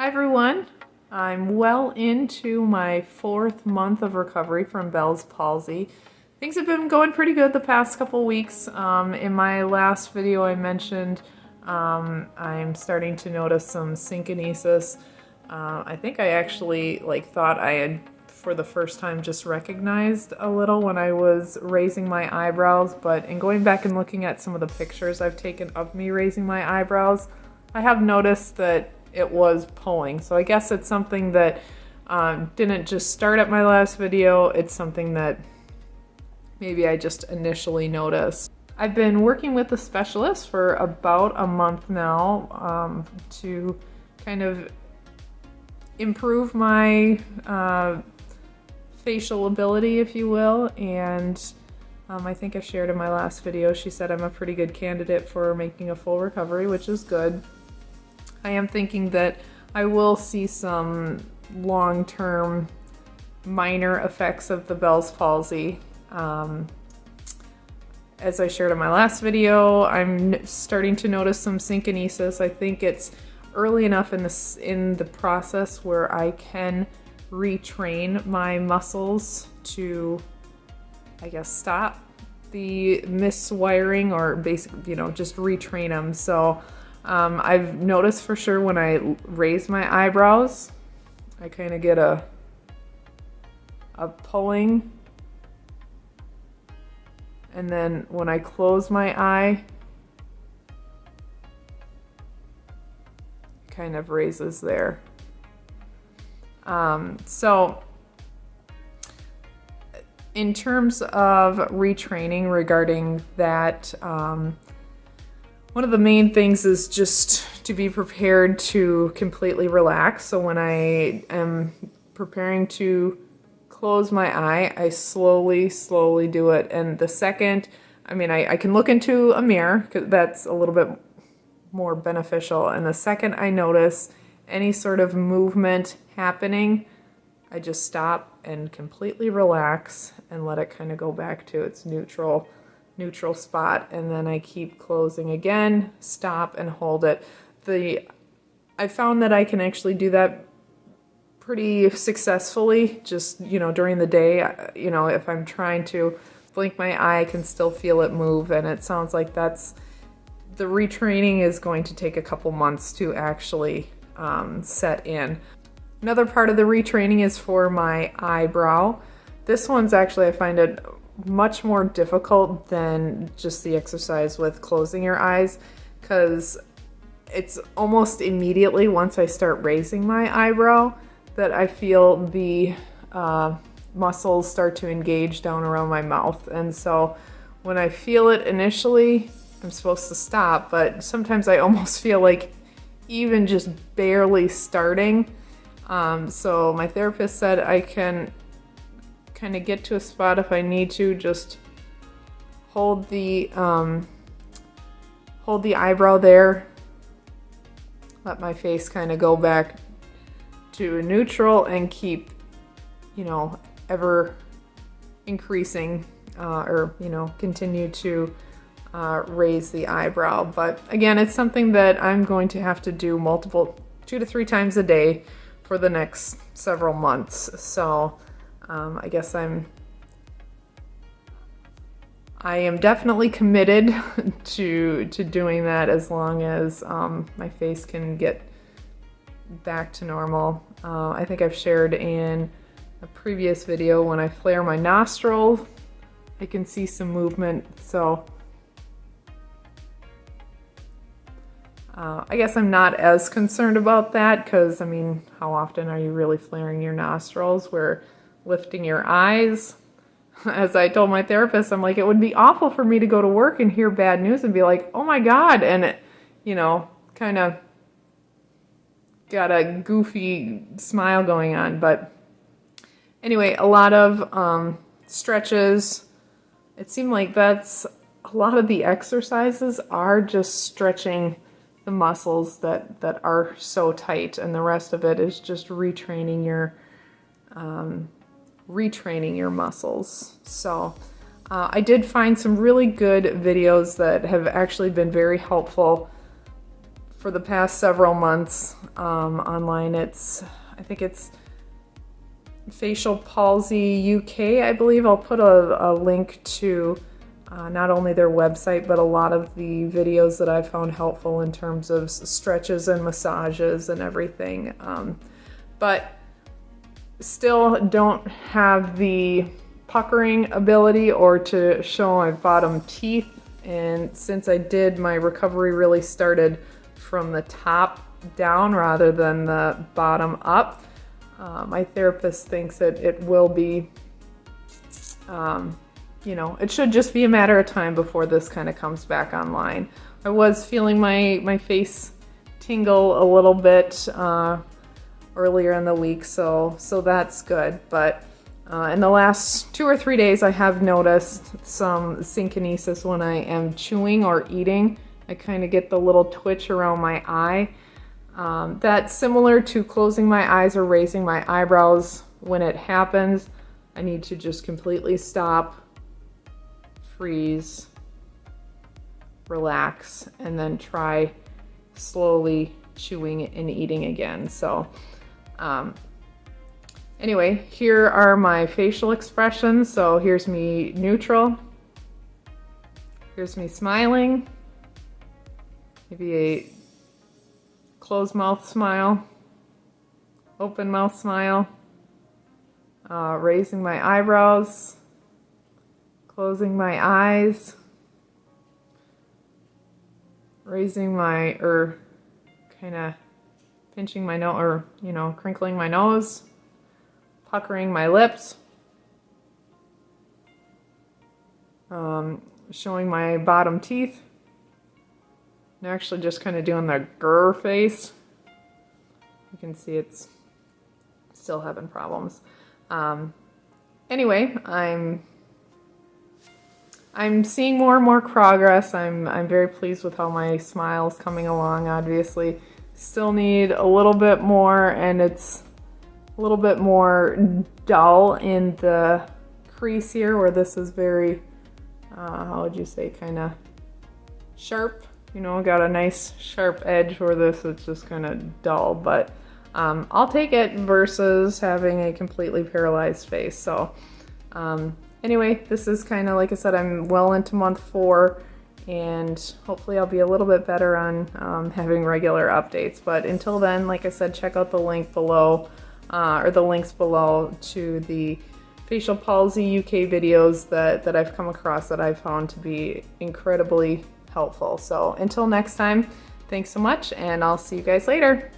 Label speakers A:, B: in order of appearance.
A: everyone. I'm well into my 4th month of recovery from Bell's palsy. Things have been going pretty good the past couple weeks. In my last video I mentioned I'm starting to notice some synkinesis. I think I actually thought I had for the first time just recognized a little when I was raising my eyebrows, but in going back and looking at some of the pictures I've taken of me raising my eyebrows, I have noticed that it was pulling. So I guess it's something that didn't just start at my last video, it's something that maybe I just initially noticed. I've been working with a specialist for about a month now to kind of improve my facial ability, if you will, and I think I shared in my last video, she said I'm a pretty good candidate for making a full recovery, which is good. I am thinking that I will see some long-term minor effects of the Bell's palsy. As I shared in my last video, I'm starting to notice some synkinesis. I think it's early enough in the process where I can retrain my muscles to, I guess, stop the miswiring, or basically, just retrain them. So I've noticed for sure when I raise my eyebrows, I kind of get a pulling, and then when I close my eye, it kind of raises there. So in terms of retraining regarding that, one of the main things is just to be prepared to completely relax. So when I am preparing to close my eye, I slowly do it. And the second, I can look into a mirror, because that's a little bit more beneficial. And the second I notice any sort of movement happening, I just stop and completely relax and let it kind of go back to its neutral spot, and then I keep closing again, stop and hold it. I found that I can actually do that pretty successfully just, during the day. If I'm trying to blink my eye, I can still feel it move, and it sounds like the retraining is going to take a couple months to actually set in. Another part of the retraining is for my eyebrow. This one's actually, I find it much more difficult than just the exercise with closing your eyes, because it's almost immediately once I start raising my eyebrow that I feel the muscles start to engage down around my mouth. And so when I feel it initially, I'm supposed to stop, but sometimes I almost feel like even just barely starting. So my therapist said I can kind of get to a spot if I need to, just hold the eyebrow there, let my face kind of go back to neutral, and keep, ever increasing, or continue to raise the eyebrow. But again, it's something that I'm going to have to do 2 to 3 times a day for the next several months. So I guess I am definitely committed to doing that as long as my face can get back to normal. I think I've shared in a previous video, when I flare my nostrils, I can see some movement. So I guess I'm not as concerned about that, because how often are you really flaring your nostrils? Where lifting your eyes, as I told my therapist, I'm like, it would be awful for me to go to work and hear bad news and be like, oh my God, and it, kind of got a goofy smile going on. But anyway, a lot of stretches. It seemed like that's a lot of the exercises are just stretching the muscles that are so tight, and the rest of it is just retraining your muscles. So I did find some really good videos that have actually been very helpful for the past several months online. I think it's Facial Palsy UK, I believe. I'll put a link to not only their website, but a lot of the videos that I found helpful in terms of stretches and massages and everything. But still don't have the puckering ability or to show my bottom teeth. And since I did, my recovery really started from the top down rather than the bottom up. My therapist thinks that it will be, you know, it should just be a matter of time before this kind of comes back online. I was feeling my face tingle a little bit earlier in the week, so that's good. But in the last 2 or 3 days, I have noticed some synkinesis when I am chewing or eating. I kind of get the little twitch around my eye. That's similar to closing my eyes or raising my eyebrows. When it happens, I need to just completely stop, freeze, relax, and then try slowly chewing and eating again. So anyway, here are my facial expressions. So here's me neutral. Here's me smiling. Maybe a closed mouth smile, open mouth smile, raising my eyebrows, closing my eyes, raising my, or kind of pinching my nose, or, you know, crinkling my nose, puckering my lips, showing my bottom teeth. I'm actually just kind of doing the grr face. You can see it's still having problems. Anyway, I'm seeing more and more progress. I'm very pleased with how my smile's coming along. Obviously, still need a little bit more, and it's a little bit more dull in the crease here, where this is very, how would you say, kind of sharp. You know, got a nice sharp edge where this is just kind of dull, but I'll take it versus having a completely paralyzed face. So anyway, this is kind of, like I said, I'm well into month 4, and hopefully I'll be a little bit better on having regular updates. But until then, like I said, check out the link below, or the links below to the Facial Palsy UK videos that I've come across that I've found to be incredibly helpful. So until next time, thanks so much, and I'll see you guys later.